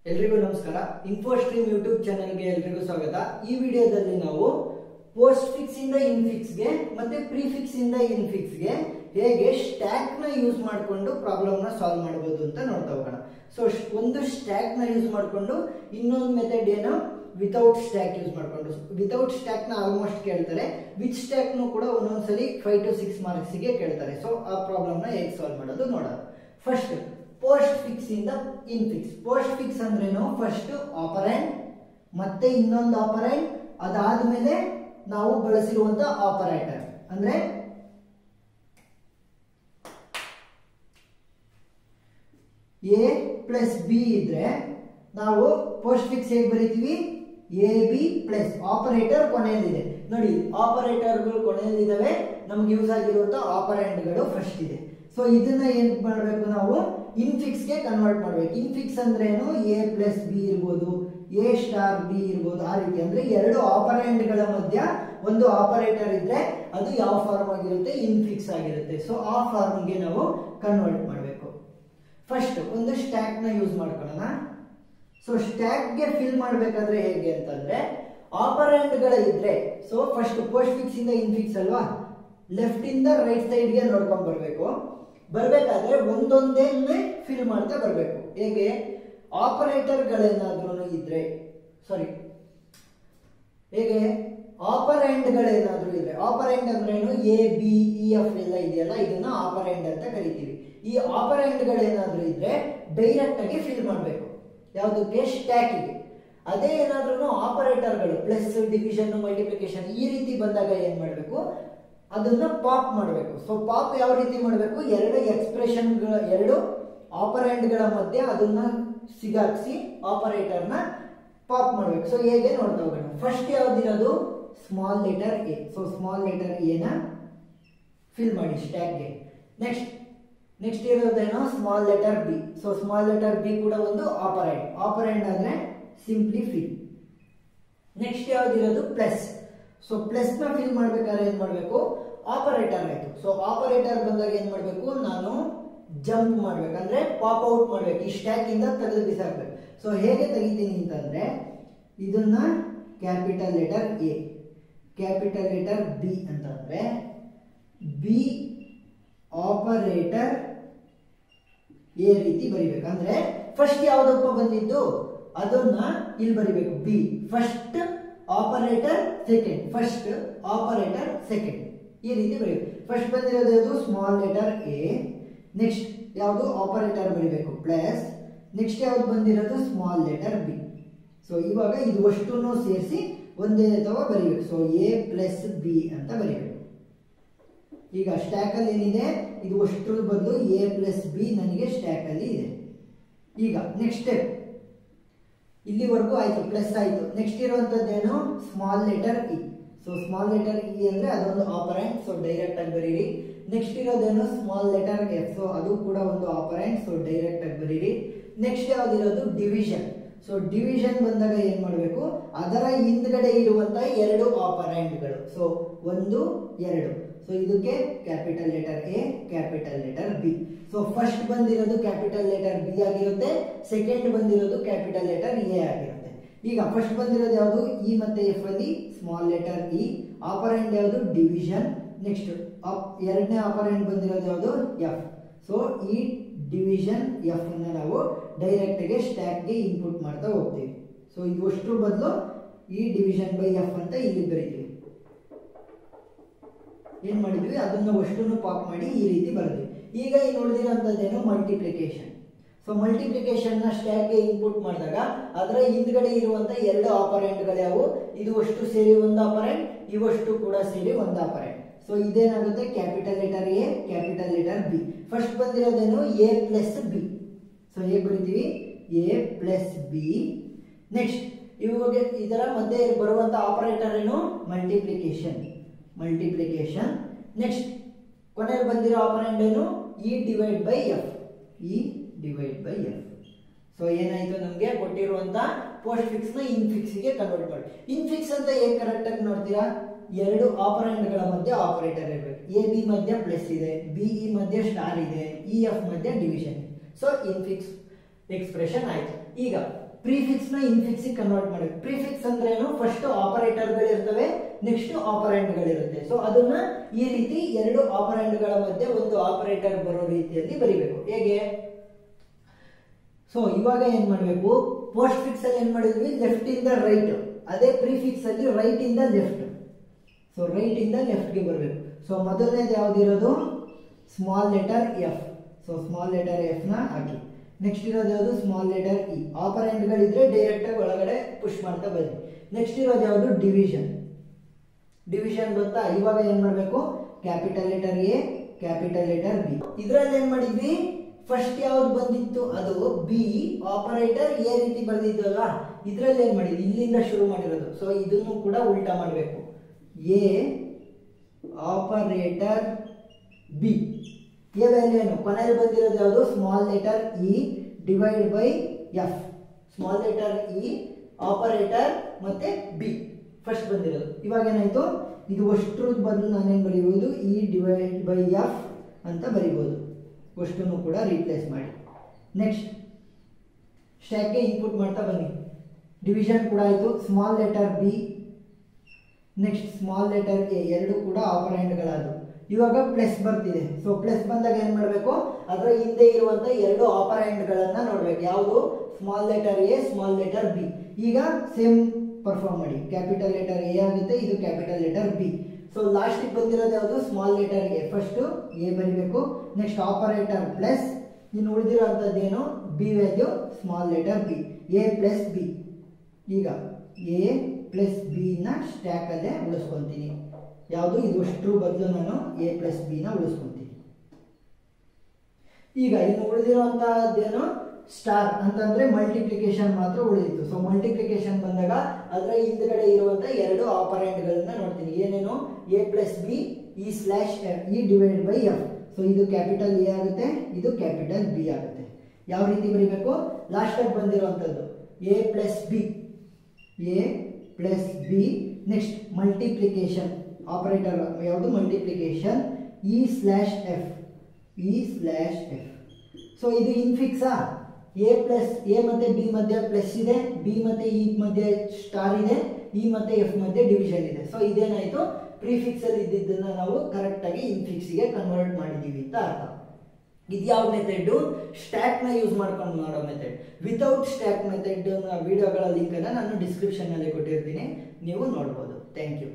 ಎಲ್ರಿಗೂ ನಮಸ್ಕಾರ. ಇನ್ಫೋಸ್ಟ್ರೀಮ್ ಯೂಟ್ಯೂಬ್ ಚಾನೆಲ್ಗೆ ಎಲ್ರಿಗೂ ಸ್ವಾಗತ. ಈ ವಿಡಿಯೋದಲ್ಲಿ ನಾವು ಪೋಸ್ಟ್ ಫಿಕ್ಸ್ ಇಂದ ಇನ್ಫಿಕ್ಸ್ ಗೆ ಮತ್ತೆ ಪ್ರಿಫಿಕ್ಸ್ ಇಂದ ಇನ್ಫಿಕ್ಸ್ ಗೆ ಹೇಗೆ ಸ್ಟ್ಯಾಕ್ ನ ಯೂಸ್ ಮಾಡಿಕೊಂಡು ಪ್ರಾಬ್ಲಮ್ ನ ಸಾಲ್ವ್ ಮಾಡಬಹುದು ಅಂತ ನೋಡ್ತಾ ಹೋಗೋಣ. ಸೊ ಒಂದು ಸ್ಟ್ಯಾಕ್ ನ ಯೂಸ್ ಮಾಡಿಕೊಂಡು ಇನ್ನೊಂದು ಮೆಥಡ್ ಏನು ವಿತೌಟ್ ಸ್ಟ್ಯಾಕ್ ಯೂಸ್ ಮಾಡಿಕೊಂಡು. ವಿತೌಟ್ ಸ್ಟ್ಯಾಕ್ ನ ಆಲ್ಮೋಸ್ಟ್ ಕೇಳ್ತಾರೆ, ವಿತ್ ಸ್ಟ್ಯಾಕ್ ನು ಕೂಡ ಒಂದೊಂದ್ಸಲಿ 5 to 6 ಮಾರ್ಕ್ಸ್ ಗೆ ಕೇಳ್ತಾರೆ. ಸೊ ಆ ಪ್ರಾಬ್ಲಮ್ ನ ಹೇಗೆ ಸಾಲ್ವ್ ಮಾಡೋದು ನೋಡೋಣ. ಫಸ್ಟ್ ಪೋಸ್ಟ್ ಫಿಕ್ಸ್ ಇಂದ ಇನ್ಫಿಕ್ಸ್. ಪೋಸ್ಟ್ ಫಿಕ್ಸ್ ಅಂದ್ರೇನು, ಫಸ್ಟ್ ಆಪರೆಂಡ್ ಮತ್ತೆ ಇನ್ನೊಂದು ಆಪರೆಂಡ್, ಅದಾದ್ಮೇಲೆ ನಾವು ಬಳಸಿರುವಂತ ಆಪರೇಟರ್. ಅಂದ್ರೆ ಎ ಪ್ಲಸ್ ಬಿ ಇದ್ರೆ ನಾವು ಪೋಸ್ಟ್ ಫಿಕ್ಸ್ ಹೇಗೆ ಬರೀತೀವಿ, ಎ ಬಿ ಪ್ಲಸ್ ಆಪರೇಟರ್ ಕೊನೆಯಲ್ಲಿದೆ. ನೋಡಿ ಆಪರೇಟರ್ಗಳು ಕೊನೆಯಲ್ಲಿದ್ದಾವೆ, ನಮ್ಗೆ ಯೂಸ್ ಆಗಿರುವಂತ ಆಪರೆಂಡ್ಗಳು ಫಸ್ಟ್ ಇದೆ. ಸೊ ಇದನ್ನ ಏನ್ ಮಾಡಬೇಕು, ನಾವು ಇನ್ಫಿಕ್ಸ್ ಗೆ ಕನ್ವರ್ಟ್ ಮಾಡ್ಬೇಕು. ಇನ್ಫಿಕ್ಸ್ ಅಂದ್ರೆ ಏನು, ಎ ಪ್ಲಸ್ ಬಿ ಇರ್ಬೋದು, ಎ ಸ್ಟಾರ್ ಬಿ ಇರ್ಬೋದು, ಆ ರೀತಿ. ಅಂದ್ರೆ ಎರಡು ಆಪರೆಂಡ್ ಗಳ ಮಧ್ಯ ಒಂದು ಆಪರೇಟರ್ ಇದ್ರೆ ಅದು ಯಾವ ಫಾರ್ಮ್ ಆಗಿರುತ್ತೆ, ಇನ್ಫಿಕ್ಸ್ ಆಗಿರುತ್ತೆ. ಸೊ ಆ ಫಾರ್ಮ್ ಗೆ ನಾವು ಕನ್ವರ್ಟ್ ಮಾಡಬೇಕು. ಫಸ್ಟ್ ಒಂದು ಸ್ಟ್ಯಾಕ್ ನ ಯೂಸ್ ಮಾಡ್ಕೊಳ್ಳೋಣ. ಸೊ ಸ್ಟ್ಯಾಕ್ ಗೆ ಫಿಲ್ ಮಾಡ್ಬೇಕಾದ್ರೆ ಹೇಗೆ ಅಂತಂದ್ರೆ, ಆಪರೆಂಡ್ ಗಳ ಇದ್ರೆ, ಸೊ ಫಸ್ಟ್ ಪೋಸ್ಟ್ ಫಿಕ್ಸ್ ಇಂದ ಇನ್ಫಿಕ್ಸ್ ಅಲ್ವಾ, ಲೆಫ್ಟ್ ಇಂದ ರೈಟ್ ಸೈಡ್ ಗೆ ನೋಡ್ಕೊಂಡ್ ಬರ್ಬೇಕಾದ್ರೆ ಒಂದೊಂದೇ ಫಿಲ್ ಮಾಡ್ತಾ ಬರ್ಬೇಕು. ಹೇಗೆ, ಆಪರೇಟರ್ ಗಳೇನಾದ್ರೂ ಇದ್ರೆ, ಸಾರಿ ಹೇಗೆ ಆಪರೆಂಡ್ ಗಳೇನಾದ್ರೂ ಇದ್ರೆ, ಆಪರೆಂಡ್ ಅಂದ್ರೇನು, ಎ ಬಿ ಇ ಎಫ್ ಎಲ್ಲ ಇದೆಯಲ್ಲ, ಇದನ್ನ ಆಪರೆಂಡ್ ಅಂತ ಕರಿತೀವಿ. ಈ ಆಪರೆಂಡ್ ಗಳೇನಾದ್ರೂ ಇದ್ರೆ ಡೈರೆಕ್ಟ್ ಆಗಿ ಫಿಲ್ ಮಾಡಬೇಕು. ಯಾವುದಕ್ಕೆ, ಸ್ಟ್ಯಾಕಿಗೆ. ಅದೇ ಏನಾದ್ರೂ ಆಪರೇಟರ್ಗಳು ಪ್ಲಸ್, ಡಿವಿಷನ್, ಮಲ್ಟಿಪ್ಲಿಕೇಶನ್ ಈ ರೀತಿ ಬಂದಾಗ ಏನ್ ಮಾಡಬೇಕು, ಅದನ್ನ ಪಾಪ್ ಮಾಡಬೇಕು. ಸೊ ಪಾಪ್ ಯಾವ ರೀತಿ ಮಾಡಬೇಕು, ಎರಡು ಎಕ್ಸ್ಪ್ರೆಷನ್ ಎರಡು ಆಪರೆಂಡ್ ಗಳ ಮಧ್ಯೆ ಅದನ್ನ ಸಿಗಾಕ್ಸಿ ಆಪರೇಟರ್ ನ ಪಾಪ್ ಮಾಡಬೇಕು. ಸೊ ಹೇಗೆ ನೋಡ್ತಾ ಹೋಗೋಣ. ಫಸ್ಟ್ ಯಾವ್ದಿರೋದು, small letter A. So small letter A ನ ಫಿಲ್ ಮಾಡಿ ಸ್ಟ್ಯಾಕ್ ಗೆ. ನೆಕ್ಸ್ಟ್ ಇರೋದೇನೋ small letter B. So small letter B ಕೂಡ ಒಂದು ಆಪರೆಂಡ್ ಆದ್ರೆ ಸಿಂಪ್ಲಿ ಫಿಲ್. ನೆಕ್ಸ್ಟ್ ಯಾವ್ದಿರೋದು, ಪ್ಲಸ್. ಸೊ ಪ್ಲಸ್ ನ ಫಿಲ್ ಮಾಡ್ಬೇಕಾದ್ರೆ ಏನ್ ಮಾಡ್ಬೇಕು, ಆಪರೇಟರ್ ಆಯ್ತು. ಸೊ ಆಪರೇಟರ್ ಬಂದಾಗ ಏನ್ ಮಾಡ್ಬೇಕು, ನಾನು ಜಂಪ್ ಮಾಡ್ಬೇಕು, ಅಂದ್ರೆ ಪಾಪ್ ಔಟ್ ಮಾಡ್ಬೇಕು, ಈ ಸ್ಟ್ಯಾಕ್ ಇಂದ ತೆಗೆದು ಬಿಸಾಕ್ಬೇಕು. ಸೊ ಹೇಗೆ ತೆಗಿತೀನಿ ಅಂತಂದ್ರೆ, ಇದನ್ನ capital letter A, capital letter B ಅಂತಂದ್ರೆ ಬಿ ಆಪರೇಟರ್ ಎ ರೀತಿ ಬರಿಬೇಕು. ಅಂದ್ರೆ ಫಸ್ಟ್ ಯಾವ್ದಪ್ಪ ಬಂದಿದ್ದು ಅದನ್ನ ಇಲ್ಲಿ ಬರಿಬೇಕು, B first operator second, first operator second, ಈ ರೀತಿ ಬರೀಬೇಕು. ಫಸ್ಟ್ ಬಂದಿರೋದು ಯಾವುದು, ಸ್ಮಾಲ್ ಲೆಟರ್ ಎ. ನೆಕ್ಸ್ಟ್ ಯಾವುದು ಆಪರೇಟರ್ ಬರೀಬೇಕು, ಪ್ಲಸ್. ನೆಕ್ಸ್ಟ್ ಯಾವ್ದು ಬಂದಿರೋದು, ಸ್ಮಾಲ್ ಲೆಟರ್ ಬಿ. ಸೊ ಇವಾಗ ಇದು ಅಷ್ಟನ್ನು ಸೇರಿಸಿ ಒಂದೇ ಅಥವಾ ಬರೀಬೇಕು. ಸೊ ಎ ಪ್ಲಸ್ ಬಿ ಅಂತ ಬರೀಬೇಕು. ಈಗ ಸ್ಟ್ಯಾಕ್ ಅಲ್ಲಿ ಏನಿದೆ, ಇದು ಅಷ್ಟರ ಬದಲು ಎ ಪ್ಲಸ್ ಬಿ ನನಗೆ ಸ್ಟ್ಯಾಕ್ ಅಲ್ಲಿ ಇದೆ. ಈಗ ನೆಕ್ಸ್ಟ್ ಸ್ಟೆಪ್, ಇಲ್ಲಿವರೆಗೂ ಆಯ್ತು, ಪ್ಲಸ್ ಆಯ್ತು. ನೆಕ್ಸ್ಟ್ ಇರುವಂತದ್ದೇನು, small letter E. So small letter E ಅಂದ್ರೆ ಅದೊಂದು ಆಪರೆಂಟ್, ಸೊ ಡೈರೆಕ್ಟ್ ಆಗಿ ಬರೀರಿ. ನೆಕ್ಸ್ಟ್ ಇರೋದೇನು, ಸ್ಮಾಲ್ ಲೆಟರ್ ಎಫ್. ಸೊ ಅದು ಕೂಡ ಒಂದು ಆಪರೆಂಟ್, ಸೊ ಡೈರೆಕ್ಟ್ ಆಗಿ ಬರೀರಿ. ನೆಕ್ಸ್ಟ್ ಯಾವ್ದಿರೋದು, ಡಿವಿಷನ್. ಸೊ ಡಿವಿಷನ್ ಬಂದಾಗ ಏನ್ ಮಾಡಬೇಕು, ಅದರ ಹಿಂದ್ಗಡೆ ಇರುವಂತ ಎರಡು ಆಪರೆಂಟ್ಗಳು. ಸೊ 1 2. ಸೊ ಇದಕ್ಕೆ capital letter A, capital letter B. So first ಬಂದಿರೋದು ಕ್ಯಾಪಿಟಲ್ ಲೆಟರ್ ಬಿ ಆಗಿರುತ್ತೆ, ಸೆಕೆಂಡ್ ಬಂದಿರೋದು ಕ್ಯಾಪಿಟಲ್ ಲೆಟರ್ ಎ ಆಗಿರುತ್ತೆ. ಈಗ ಫಸ್ಟ್ ಬಂದಿರೋದು ಯಾವುದು, ಇ ಮತ್ತೆ ಎಫ್ ಅಲ್ಲಿ ಸ್ಮಾಲ್ ಲೆಟರ್ ಇ. ಆಪರೆಂಟ್ ಯಾವುದು, ಡಿವಿಷನ್. ನೆಕ್ಸ್ಟ್ ಎರಡನೇ ಆಪರೆಂಟ್ ಬಂದಿರೋದು ಯಾವುದು, ಎಫ್. ಸೊ ಈ ಡಿವಿಷನ್ ಎಫ್ ಅನ್ನ ನಾವು ಡೈರೆಕ್ಟ್ ಆಗಿ ಸ್ಟ್ಯಾಕ್ ಗೆ ಇನ್ಪುಟ್ ಮಾಡ್ತಾ ಹೋಗ್ತೀವಿ. ಸೊ ಇದು ಅಷ್ಟರ ಬದಲು ಈ ಡಿವಿಷನ್ ಬೈ ಎಫ್ ಅಂತ ಇಲ್ಲಿ ಬರೀತೀವಿ. ಏನ್ ಮಾಡಿದ್ವಿ, ಅದನ್ನ ಅಷ್ಟನ್ನು ಪಾಪ್ ಮಾಡಿ ಈ ರೀತಿ ಬರೆದ್ವಿ. ಈಗ ಇಲ್ಲಿ ಉಳಿದಿರೋಂಥದ್ದೇನು, ಮಲ್ಟಿಪ್ಲಿಕೇಶನ್. ಸೊ ಮಲ್ಟಿಪ್ಲಿಕೇಶನ್ ನ ಸ್ಟ್ಯಾಕ್ ಗೆ ಇನ್ಪುಟ್ ಮಾಡಿದಾಗ ಅದರ ಹಿಂದ್ಗಡೆ ಇರುವಂತ ಎರಡು ಆಪರೆಂಟ್ ಗಳು ಯಾವುವು, ಇದು ಅಷ್ಟು ಸೇರಿ ಒಂದು ಆಪರೆಂಟ್, ಇವಷ್ಟು ಕೂಡ ಸೇರಿ ಒಂದು ಆಪರೆಂಟ್. ಸೊ ಇದೇನಾಗುತ್ತೆ, capital letter A, capital letter B. First ಬಂದಿರೋದೇನು, ಎ ಪ್ಲಸ್ ಬಿ. ಸೊ ಹೇಗೆ ಬರೀತೀವಿ, ಎ ಪ್ಲಸ್ ಬಿ. ನೆಕ್ಸ್ಟ್ ಇವಾಗ ಇದರ ಮಧ್ಯೆ ಬರುವಂತ ಆಪರೇಟರ್ ಏನು, ಮಲ್ಟಿಪ್ಲಿಕೇಶನ್. ನೆಕ್ಸ್ಟ್ ಕೊನೆಯಲ್ಲಿ ಬಂದಿರೋ ಆಪರೆಂಟ್ ಏನು, E divide by F. So ಏನಾಯ್ತು, ನಮ್ಗೆ ಕೊಟ್ಟಿರುವಂತ ಪೋಸ್ಟ್ ಫಿಕ್ಸ್ ನ ಇನ್ಫಿಕ್ಸ್ ಗೆ ಕನ್ವರ್ಟ್ ಮಾಡಿ. ಇನ್ಫಿಕ್ಸ್ ಅಂತ ಹೇಗೆ ಕರೆಕ್ಟ್ ಆಗಿ ನೋಡ್ತೀರಾ, ಎರಡು ಆಪರೆಂಟ್ ಗಳ ಮಧ್ಯೆ ಆಪರೇಟರ್ ಇರಬೇಕು. ಎ ಬಿ ಮಧ್ಯ ಪ್ಲಸ್ ಇದೆ, ಬಿ ಇ ಮಧ್ಯ ಸ್ಟಾರ್ ಇದೆ, ಇ ಎಫ್ ಮಧ್ಯ ಡಿವಿಷನ್. ಸೊ ಇನ್ಫಿಕ್ಸ್ ಎಕ್ಸ್ಪ್ರೆಷನ್ ಆಯ್ತು. ಈಗ ಪ್ರಿಫಿಕ್ಸ್ ನ ಇನ್ಫಿಕ್ಸ್ ಕನ್ವರ್ಟ್ ಮಾಡಬೇಕು. ಪ್ರಿಫಿಕ್ಸ್ ಅಂದ್ರೆ ಏನು? ಫಸ್ಟ್ ಆಪರೇಟರ್ ಗಳಿರ್ತವೆ, ನೆಕ್ಸ್ಟ್ ಆಪರೆಂಡ್ ಗಳಿರುತ್ತೆ. ಸೊ ಅದನ್ನ ಈ ರೀತಿ ಎರಡು ಆಪರೆಂಡ್ ಗಳ ಮಧ್ಯೆ ಒಂದು ಆಪರೇಟರ್ ಬರೋ ರೀತಿಯಲ್ಲಿ ಬರಿಬೇಕು. ಹೇಗೆ? ಸೊ ಇವಾಗ ಏನ್ ಮಾಡಬೇಕು? ಪೋಸ್ಟ್ ಫಿಕ್ಸ್ ಅಲ್ಲಿ ಏನ್ ಮಾಡಿದ್ವಿ? ಲೆಫ್ಟ್ ಇಂದ ರೈಟ್. ಅದೇ ಪ್ರಿಫಿಕ್ಸ್ ಅಲ್ಲಿ ರೈಟ್ ಇಂದ ಲೆಫ್ಟ್. ಸೊ ರೈಟ್ ಇಂದ ಲೆಫ್ಟ್ ಗೆ ಬರಬೇಕು. ಸೊ ಮೊದಲನೇದು ಯಾವ್ದಿರೋದು? Small letter F. So small letter F ನ ಹಾಕಿ. ನೆಕ್ಸ್ಟ್ ಇರೋದು ಯಾವುದು? Small letter E. ಆಪರೆಂಡ್ ಗಳಿದ್ರೆ ಡೈರೆಕ್ಟ್ ಆಗಿ ಒಳಗಡೆ ಪುಷ್ ಮಾಡ್ತಾ ಬನ್ನಿ. ನೆಕ್ಸ್ಟ್ ಇರೋದು ಯಾವುದು? ಡಿವಿಷನ್. ಡಿವಿಷನ್ ಗೊತ್ತಾ? ಇವಾಗ ಏನ್ ಮಾಡಬೇಕು? Capital letter A, capital letter B. ಇದ್ರಲ್ಲಿ ಏನ್ ಮಾಡಿದ್ವಿ? ಫಸ್ಟ್ ಯಾವ್ದು ಬಂದಿತ್ತು? ಅದು ಬಿ ಆಪರೇಟರ್ ಎ ರೀತಿ ಬರ್ದಿದ್ದಲ್ಲ. ಇದ್ರಲ್ಲಿ ಏನ್ ಮಾಡಿದ್ವಿ? ಇಲ್ಲಿಂದ ಶುರು ಮಾಡಿರೋದು. ಸೊ ಇದನ್ನು ಕೂಡ ಉಲ್ಟಾ ಮಾಡಬೇಕು. A operator B. A value ಏನು? ಕೊನೆಯಲ್ಲಿ ಬಂದಿರೋದು ಯಾವುದು? Small letter E divide by F. Small letter E operator ಮತ್ತೆ ಬಿ ಫಸ್ಟ್ ಬಂದಿರೋದು. ಇವಾಗ ಏನಾಯ್ತು? ಇದು ಅಷ್ಟರ ಬದಲು ನಾನೇನು ಬರೀಬಹುದು? ಇ ಡಿವೈಡ್ ಬೈ ಎಫ್ ಅಂತ ಬರೀಬಹುದು. ಅಷ್ಟನ್ನು ಕೂಡ ರೀಪ್ಲೇಸ್ ಮಾಡಿ. ನೆಕ್ಸ್ಟ್ ಸ್ಟ್ಯಾಕ್ಗೆ ಇನ್ಪುಟ್ ಮಾಡ್ತಾ ಬನ್ನಿ. ಡಿವಿಷನ್ ಕೂಡ ಆಯಿತು. Small letter B, next small letter A, ಎರಡು ಕೂಡ ಆಪರೆಂಡ್ಗಳಾದವು. ಇವಾಗ ಪ್ಲಸ್ ಬರ್ತಿದೆ. ಸೊ ಪ್ಲಸ್ ಬಂದಾಗ ಏನ್ ಮಾಡಬೇಕು? ಅದರ ಹಿಂದೆ ಇರುವಂತ ಎರಡು ಆಪರೆಂಡ್ಗಳನ್ನ ನೋಡ್ಬೇಕು. ಯಾವುದು? Small letter A, small letter B. ಈಗ ಸೇಮ್ ಪರ್ಫಾರ್ಮ್ ಮಾಡಿ. ಕ್ಯಾಪಿಟಲ್ ಲೆಟರ್ ಎ ಆಗುತ್ತೆ, ಇದು capital letter B. So last ಬಂದಿರೋದು ಯಾವುದು? Small letter A. First A ಬರಿಬೇಕು, ನೆಕ್ಸ್ಟ್ ಆಪರೇಟರ್ ಪ್ಲಸ್, ಇನ್ನು ಉಳಿದಿರುವಂತದ್ದು ಏನು? B value small letter B. A plus B. ಈಗ ಎ ಪ್ಲಸ್ ಬಿ ನ ಸ್ಟ್ಯಾಕ್ ಅಲ್ಲೇ ಉಳಿಸ್ಕೊಂತೀನಿ. ಯಾವುದು? ಇದು ಅಷ್ಟರ ಬದಲು ನಾನು ಎ ಪ್ಲಸ್ ಬಿ ನ ಉಳಿಸ್ಕೊಂತೀನಿ. ಈಗ ಇನ್ನು ಉಳಿದಿರುವಂತಹದ್ದೇನು? ಸ್ಟಾರ್ ಅಂತಂದ್ರೆ ಮಲ್ಟಿಪ್ಲಿಕೇಶನ್ ಮಾತ್ರ ಉಳಿದಿತ್ತು. ಸೊ ಮಲ್ಟಿಪ್ಲಿಕೇಶನ್ ಬಂದಾಗ ಅದರ ಹಿಂದ್ಗಡೆ ಇರುವಂತ ಎರಡು ಆಪರೆಂಡ್ ಗಳನ್ನ ನೋಡ್ತೀನಿ. ಏನೇನು? A plus B E slash E divide by F. So ಇದು ಕ್ಯಾಪಿಟಲ್ ಎ ಆಗುತ್ತೆ, ಇದು ಕ್ಯಾಪಿಟಲ್ ಬಿ ಆಗುತ್ತೆ. ಯಾವ ರೀತಿ ಬರೀಬೇಕು? ಲಾಸ್ಟ್ ಆಗಿ ಬಂದಿರುವಂತದ್ದು A plus B, A plus B. Next multiplication operator ಯಾವುದು? Multiplication E slash F, E slash F. So ಇದು ಇನ್ಫಿಕ್ಸಾ? ಎ ಪ್ಲಸ್ ಎ ಮತ್ತೆ ಬಿ ಮಧ್ಯೆ ಪ್ಲಸ್ ಇದೆ, ಬಿ ಮತ್ತೆ ಇ ಮಧ್ಯೆ ಸ್ಟಾರ್ ಇದೆ, ಇ ಮತ್ತೆ ಎಫ್ ಮಧ್ಯೆ ಡಿವಿಷನ್ ಇದೆ. ಸೊ ಇದೇನಾಯ್ತು? ಪ್ರಿಫಿಕ್ಸ್ ಅಲ್ಲಿ ಇದ್ದಿದ್ದನ್ನ ನಾವು ಕರೆಕ್ಟ್ ಆಗಿ ಇನ್ಫಿಕ್ಸ್ ಗೆ ಕನ್ವರ್ಟ್ ಮಾಡಿದೀವಿ ಅಂತ ಅರ್ಥ. ಇದು ಯಾವ ಮೆಥಡ್? ಸ್ಟ್ಯಾಕ್ ನ ಯೂಸ್ ಮಾಡ್ಕೊಂಡು ಮಾಡೋ ಮೆಥಡ್. ವಿತೌಟ್ ಸ್ಟ್ಯಾಕ್ ಮೆಥಡ್ ವಿಡಿಯೋಗಳ ಲಿಂಕ್ ಅನ್ನ ನಾನು ಡಿಸ್ಕ್ರಿಪ್ಷನ್ ನಲ್ಲಿ ಕೊಟ್ಟಿರ್ತೀನಿ, ನೀವು ನೋಡಬಹುದು. Thank you.